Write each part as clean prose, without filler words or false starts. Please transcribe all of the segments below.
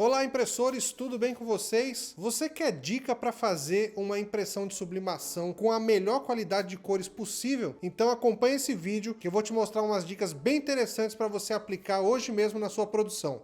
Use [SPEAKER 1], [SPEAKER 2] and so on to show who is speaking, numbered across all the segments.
[SPEAKER 1] Olá, impressores, tudo bem com vocês? Você quer dica para fazer uma impressão de sublimação com a melhor qualidade de cores possível? Então acompanhe esse vídeo que eu vou te mostrar umas dicas bem interessantes para você aplicar hoje mesmo na sua produção.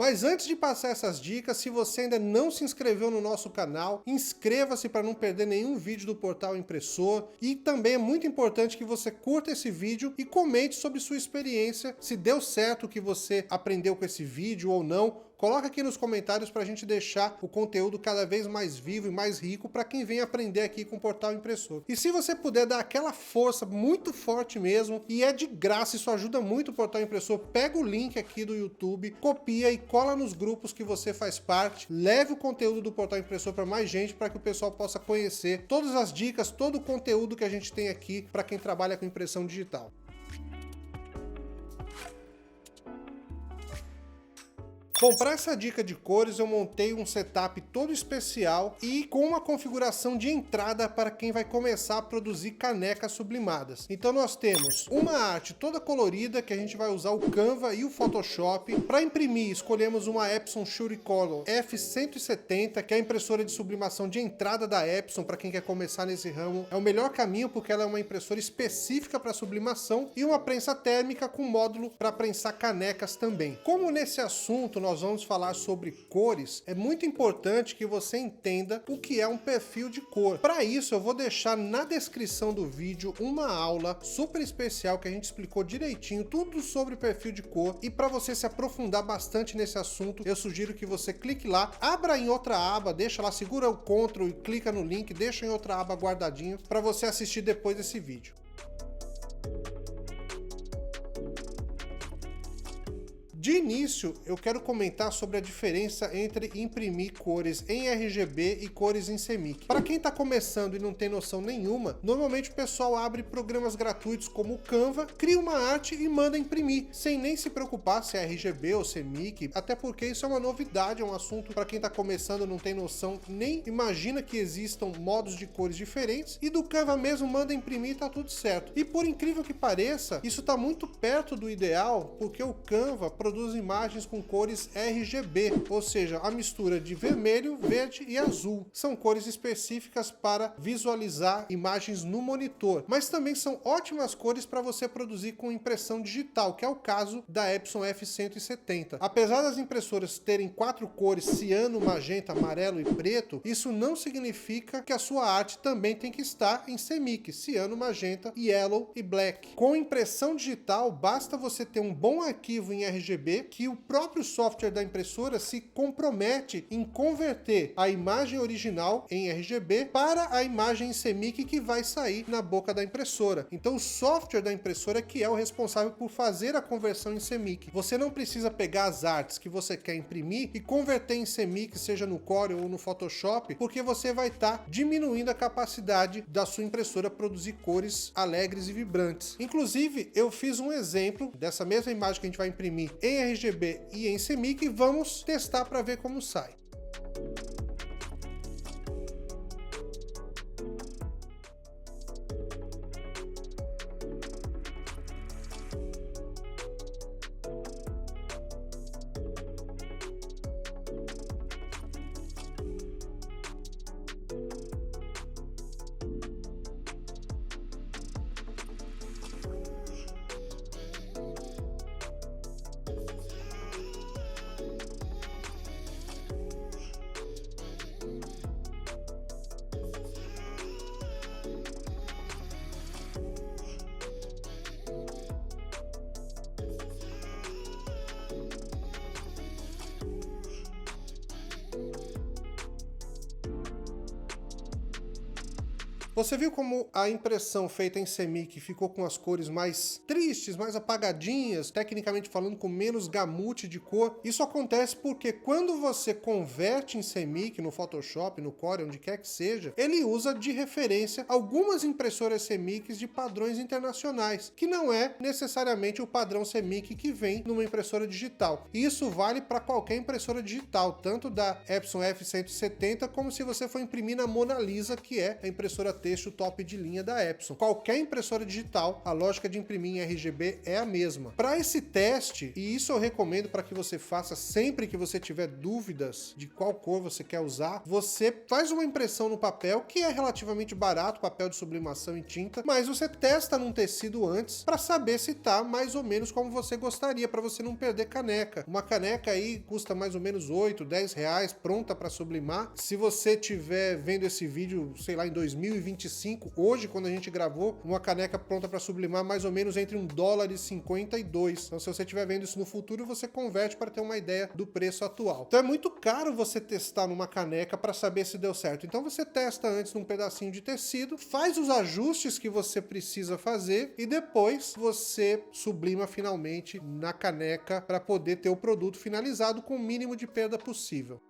[SPEAKER 1] Mas antes de passar essas dicas, se você ainda não se inscreveu no nosso canal, inscreva-se para não perder nenhum vídeo do Portal Impressor. E também é muito importante que você curta esse vídeo e comente sobre sua experiência, se deu certo o que você aprendeu com esse vídeo ou não. Coloca aqui nos comentários para a gente deixar o conteúdo cada vez mais vivo e mais rico para quem vem aprender aqui com o Portal Impressor. E se você puder dar aquela força muito forte mesmo, e é de graça, isso ajuda muito o Portal Impressor, pega o link aqui do YouTube, copia e cola nos grupos que você faz parte, leve o conteúdo do Portal Impressor para mais gente, para que o pessoal possa conhecer todas as dicas, todo o conteúdo que a gente tem aqui para quem trabalha com impressão digital. Bom, para essa dica de cores eu montei um setup todo especial e com uma configuração de entrada para quem vai começar a produzir canecas sublimadas. Então nós temos uma arte toda colorida que a gente vai usar o Canva e o Photoshop. Para imprimir, escolhemos uma Epson Suricolor F170, que é a impressora de sublimação de entrada da Epson. Para quem quer começar nesse ramo, é o melhor caminho porque ela é uma impressora específica para sublimação, e uma prensa térmica com módulo para prensar canecas também. Como nesse assunto nós vamos falar sobre cores, é muito importante que você entenda o que é um perfil de cor. Para isso, eu vou deixar na descrição do vídeo uma aula super especial que a gente explicou direitinho tudo sobre perfil de cor, e para você se aprofundar bastante nesse assunto, eu sugiro que você clique lá, abra em outra aba, deixa lá, segura o Ctrl e clica no link, deixa em outra aba guardadinho para você assistir depois desse vídeo. De início, eu quero comentar sobre a diferença entre imprimir cores em RGB e cores em CMYK. Para quem está começando e não tem noção nenhuma, normalmente o pessoal abre programas gratuitos como o Canva, cria uma arte e manda imprimir, sem nem se preocupar se é RGB ou CMYK, até porque isso é uma novidade, é um assunto para quem está começando, não tem noção, nem imagina que existam modos de cores diferentes, e do Canva mesmo manda imprimir e tá tudo certo. E por incrível que pareça, isso está muito perto do ideal, porque o Canva produz imagens com cores RGB, ou seja, a mistura de vermelho, verde e azul. São cores específicas para visualizar imagens no monitor, mas também são ótimas cores para você produzir com impressão digital, que é o caso da Epson F170. Apesar das impressoras terem 4 cores, ciano, magenta, amarelo e preto, isso não significa que a sua arte também tem que estar em CMYK, ciano, magenta, yellow e black. Com impressão digital, basta você ter um bom arquivo em RGB, que o próprio software da impressora se compromete em converter a imagem original em RGB para a imagem em CMYK que vai sair na boca da impressora. Então o software da impressora é que é o responsável por fazer a conversão em CMYK. Você não precisa pegar as artes que você quer imprimir e converter em CMYK, seja no Corel ou no Photoshop, porque você vai estar diminuindo a capacidade da sua impressora produzir cores alegres e vibrantes. Inclusive, eu fiz um exemplo dessa mesma imagem que a gente vai imprimir em RGB e em CMYK e vamos testar para ver como sai. Você viu como a impressão feita em CMYK ficou com as cores mais tristes, mais apagadinhas, tecnicamente falando com menos gamute de cor? Isso acontece porque quando você converte em CMYK no Photoshop, no Core, onde quer que seja, ele usa de referência algumas impressoras CMYK de padrões internacionais, que não é necessariamente o padrão CMYK que vem numa impressora digital. E isso vale para qualquer impressora digital, tanto da Epson F170 como se você for imprimir na Mona Lisa, que é a impressora texto top de linha da Epson. Qualquer impressora digital, a lógica de imprimir em RGB é a mesma. Para esse teste, e isso eu recomendo para que você faça sempre que você tiver dúvidas de qual cor você quer usar, você faz uma impressão no papel, que é relativamente barato, papel de sublimação em tinta, mas você testa num tecido antes para saber se tá mais ou menos como você gostaria, para você não perder caneca. Uma caneca aí custa mais ou menos 8, 10 reais, pronta para sublimar. Se você tiver vendo esse vídeo, sei lá, em 2025, hoje, quando a gente gravou, uma caneca pronta para sublimar mais ou menos entre $1,52. Então, se você estiver vendo isso no futuro, você converte para ter uma ideia do preço atual. Então, é muito caro você testar numa caneca para saber se deu certo. Então, você testa antes num pedacinho de tecido, faz os ajustes que você precisa fazer e depois você sublima finalmente na caneca para poder ter o produto finalizado com o mínimo de perda possível.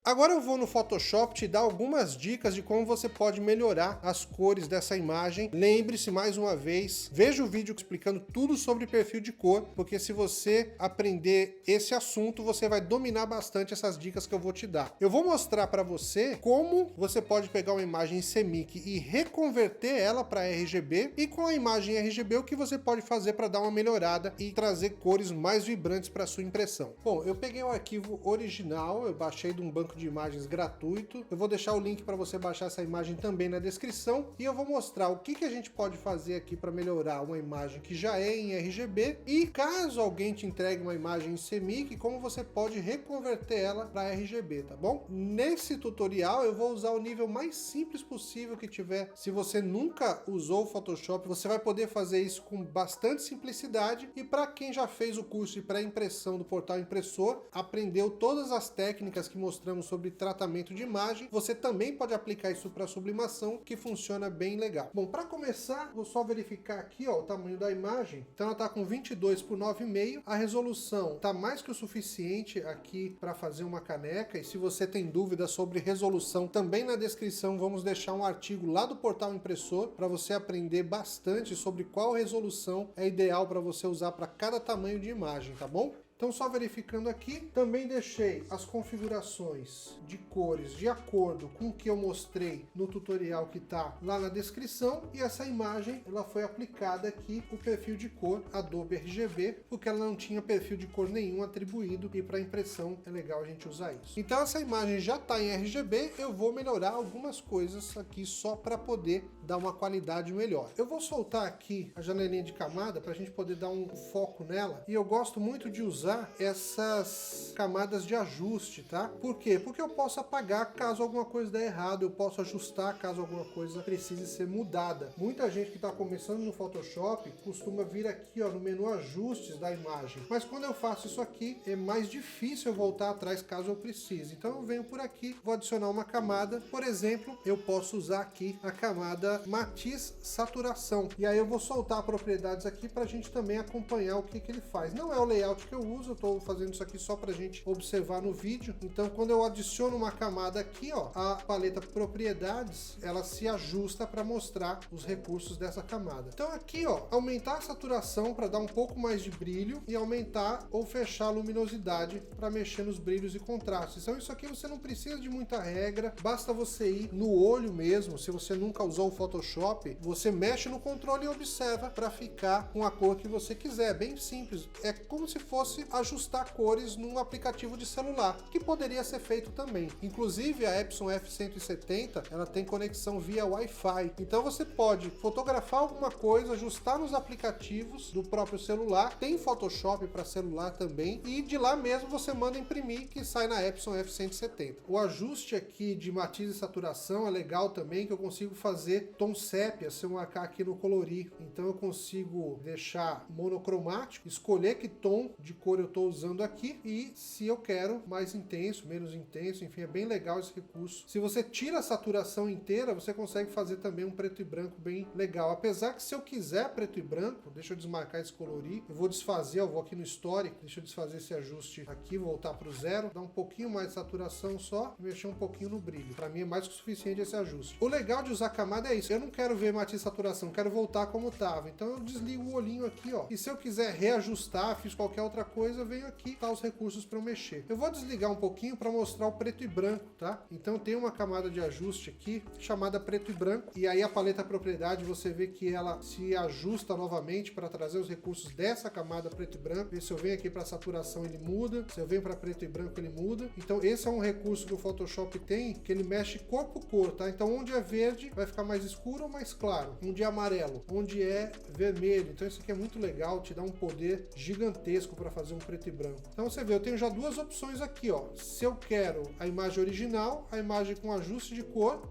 [SPEAKER 1] Agora eu vou no Photoshop te dar algumas dicas de como você pode melhorar as cores dessa imagem. Lembre-se, mais uma vez, veja o vídeo explicando tudo sobre perfil de cor, porque se você aprender esse assunto, você vai dominar bastante essas dicas que eu vou te dar. Eu vou mostrar para você como você pode pegar uma imagem em CMYK e reconverter ela para RGB, e com a imagem RGB o que você pode fazer para dar uma melhorada e trazer cores mais vibrantes para sua impressão. Bom, eu peguei o arquivo original, eu baixei de um banco de imagens gratuito. Eu vou deixar o link para você baixar essa imagem também na descrição e eu vou mostrar o que a gente pode fazer aqui para melhorar uma imagem que já é em RGB e caso alguém te entregue uma imagem em CMYK, como você pode reconverter ela para RGB, tá bom? Nesse tutorial eu vou usar o nível mais simples possível que tiver. Se você nunca usou o Photoshop, você vai poder fazer isso com bastante simplicidade, e para quem já fez o curso de pré-impressão do Portal Impressor, aprendeu todas as técnicas que mostramos sobre tratamento de imagem, você também pode aplicar isso para sublimação, que funciona bem legal. Bom, para começar, vou só verificar aqui, ó, o tamanho da imagem. Então ela está com 22 por 9,5, a resolução está mais que o suficiente aqui para fazer uma caneca, e se você tem dúvidas sobre resolução, também na descrição vamos deixar um artigo lá do Portal Impressor para você aprender bastante sobre qual resolução é ideal para você usar para cada tamanho de imagem, tá bom? Então, só verificando aqui, também deixei as configurações de cores de acordo com o que eu mostrei no tutorial que está lá na descrição, e essa imagem ela foi aplicada aqui o perfil de cor Adobe RGB, porque ela não tinha perfil de cor nenhum atribuído, e para impressão é legal a gente usar isso. Então essa imagem já está em RGB, eu vou melhorar algumas coisas aqui só para poder dar uma qualidade melhor. Eu vou soltar aqui a janelinha de camada para a gente poder dar um foco nela, e eu gosto muito de usar essas camadas de ajuste, tá? Por quê? Porque eu posso apagar caso alguma coisa dê errado, eu posso ajustar caso alguma coisa precise ser mudada. Muita gente que está começando no Photoshop costuma vir aqui, ó, no menu ajustes da imagem, mas quando eu faço isso aqui é mais difícil eu voltar atrás caso eu precise. Então eu venho por aqui, vou adicionar uma camada, por exemplo, eu posso usar aqui a camada matiz saturação, e aí eu vou soltar propriedades aqui para a gente também acompanhar o que ele faz. Não é o layout que eu uso, eu estou fazendo isso aqui só para a gente observar no vídeo. Então quando eu adiciono uma camada aqui, ó, a paleta propriedades, ela se ajusta para mostrar os recursos dessa camada. Então aqui, ó, aumentar a saturação para dar um pouco mais de brilho, e aumentar ou fechar a luminosidade para mexer nos brilhos e contrastes. Então isso aqui você não precisa de muita regra, basta você ir no olho mesmo. Se você nunca usou o Photoshop, você mexe no controle e observa para ficar com a cor que você quiser. Bem simples, é como se fosse ajustar cores num aplicativo de celular, que poderia ser feito também. Inclusive a Epson F170, ela tem conexão via Wi-Fi, então você pode fotografar alguma coisa, ajustar nos aplicativos do próprio celular, tem Photoshop para celular também, e de lá mesmo você manda imprimir, que sai na Epson F170. O ajuste aqui de matiz e saturação é legal também, que eu consigo fazer tom sépia, se eu marcar aqui no colorir, então eu consigo deixar monocromático, escolher que tom de cor cor eu estou usando aqui e se eu quero mais intenso, menos intenso, enfim, é bem legal esse recurso. Se você tira a saturação inteira, você consegue fazer também um preto e branco bem legal. Apesar que se eu quiser preto e branco, deixa eu desmarcar esse colorir, eu vou desfazer, eu vou aqui no Story, deixa eu desfazer esse ajuste aqui, voltar para o 0, dar um pouquinho mais de saturação só e mexer um pouquinho no brilho. Para mim é mais que o suficiente esse ajuste. O legal de usar camada é isso, eu não quero ver matiz e saturação, quero voltar como estava. Então eu desligo o olhinho aqui, ó. E se eu quiser reajustar, fiz qualquer outra coisa, eu venho aqui, tá os recursos para eu mexer. Eu vou desligar um pouquinho para mostrar o preto e branco, tá? Então tem uma camada de ajuste aqui, chamada preto e branco, e aí a paleta propriedade, você vê que ela se ajusta novamente para trazer os recursos dessa camada preto e branco. E se eu venho aqui para saturação, ele muda. Se eu venho para preto e branco, ele muda. Então esse é um recurso que o Photoshop tem, que ele mexe cor por cor, tá? Então onde é verde, vai ficar mais escuro ou mais claro. Onde é amarelo, onde é vermelho. Então isso aqui é muito legal, te dá um poder gigantesco para fazer um preto e branco. Então você vê, eu tenho já duas opções aqui, ó. Se eu quero a imagem original, a imagem com ajuste de cor,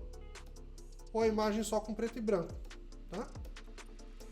[SPEAKER 1] ou a imagem só com preto e branco, tá?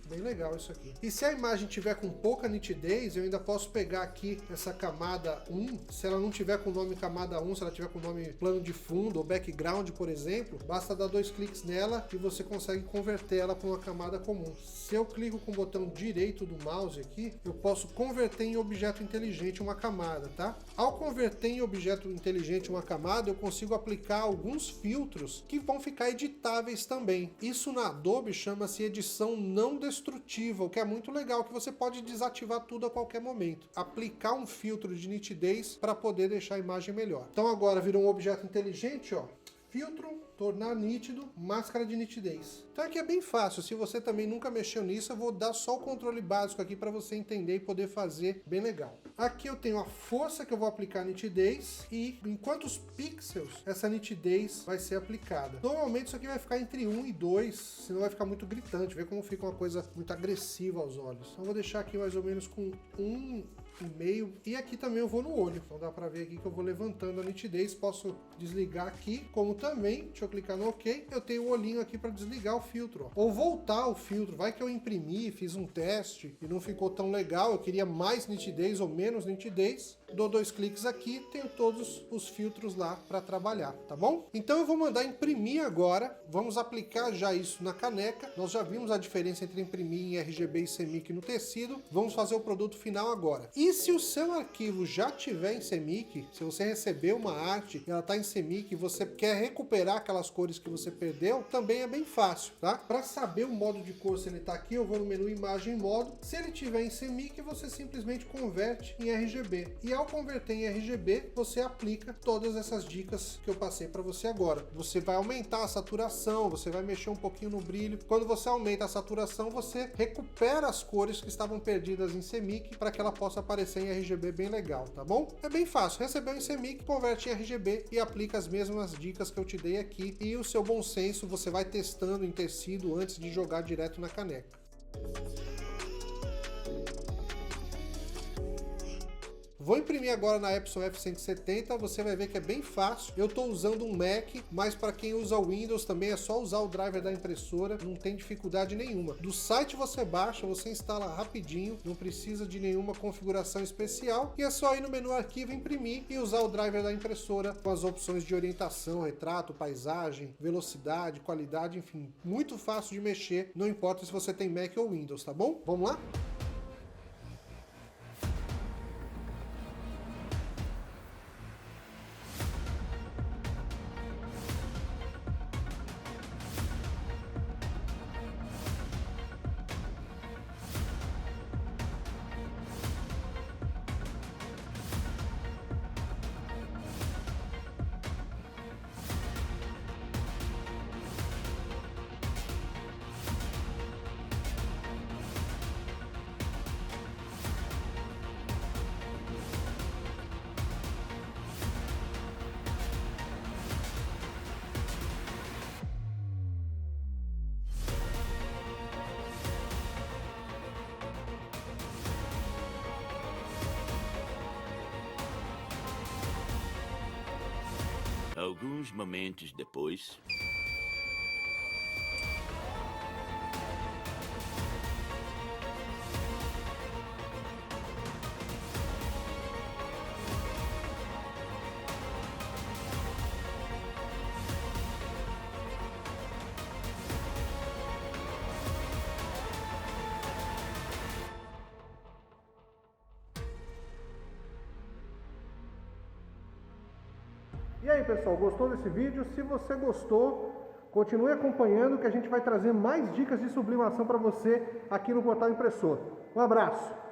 [SPEAKER 1] Bem legal isso aqui. E se a imagem tiver com pouca nitidez, eu ainda posso pegar aqui essa camada 1. Se ela não tiver com o nome camada 1, se ela tiver com o nome plano de fundo ou background, por exemplo, basta dar 2 cliques nela e você consegue converter ela para uma camada comum. Se eu clico com o botão direito do mouse aqui, eu posso converter em objeto inteligente uma camada, tá? Ao converter em objeto inteligente uma camada, eu consigo aplicar alguns filtros que vão ficar editáveis também. Isso na Adobe chama-se edição não destrutiva, o que é muito legal, que você pode desativar tudo a qualquer momento. Aplicar um filtro de nitidez para poder deixar a imagem melhor. Então agora virou um objeto inteligente, ó. Filtro, tornar nítido, máscara de nitidez. Então aqui é bem fácil, se você também nunca mexeu nisso, eu vou dar só o controle básico aqui para você entender e poder fazer bem legal. Aqui eu tenho a força que eu vou aplicar a nitidez e em quantos pixels essa nitidez vai ser aplicada. Normalmente isso aqui vai ficar entre 1 e 2, senão vai ficar muito gritante, vê como fica uma coisa muito agressiva aos olhos. Então eu vou deixar aqui mais ou menos com 1,5 e aqui também eu vou no olho, então dá para ver aqui que eu vou levantando a nitidez, posso desligar aqui, como também, deixa eu clicar no OK, eu tenho o olhinho aqui para desligar o filtro, ó. Ou voltar o filtro, vai que eu imprimi, fiz um teste e não ficou tão legal, eu queria mais nitidez ou menos nitidez, dou 2 cliques aqui, tenho todos os filtros lá para trabalhar, tá bom? Então eu vou mandar imprimir agora, vamos aplicar já isso na caneca, nós já vimos a diferença entre imprimir em RGB e CMYK no tecido, vamos fazer o produto final agora. E se o seu arquivo já tiver em CMYK, se você recebeu uma arte e ela está em CMYK e você quer recuperar aquelas cores que você perdeu, também é bem fácil, tá? Para saber o modo de cor, se ele está aqui, eu vou no menu Imagem Modo. Se ele tiver em CMYK, você simplesmente converte em RGB. E ao converter em RGB, você aplica todas essas dicas que eu passei para você agora. Você vai aumentar a saturação, você vai mexer um pouquinho no brilho. Quando você aumenta a saturação, você recupera as cores que estavam perdidas em CMYK para que ela possa aparecer em RGB bem legal, tá bom? É bem fácil, recebeu em CMYK, converte em RGB e aplica as mesmas dicas que eu te dei aqui e o seu bom senso você vai testando em tecido antes de jogar direto na caneca. Vou imprimir agora na Epson F170, você vai ver que é bem fácil. Eu estou usando um Mac, mas para quem usa o Windows também é só usar o driver da impressora, não tem dificuldade nenhuma. Do site você baixa, você instala rapidinho, não precisa de nenhuma configuração especial e é só ir no menu Arquivo, imprimir e usar o driver da impressora com as opções de orientação, retrato, paisagem, velocidade, qualidade, enfim, muito fácil de mexer, não importa se você tem Mac ou Windows, tá bom? Vamos lá?
[SPEAKER 2] Alguns momentos depois...
[SPEAKER 1] E aí, pessoal, gostou desse vídeo? Se você gostou, continue acompanhando que a gente vai trazer mais dicas de sublimação para você aqui no Portal Impressor. Um abraço!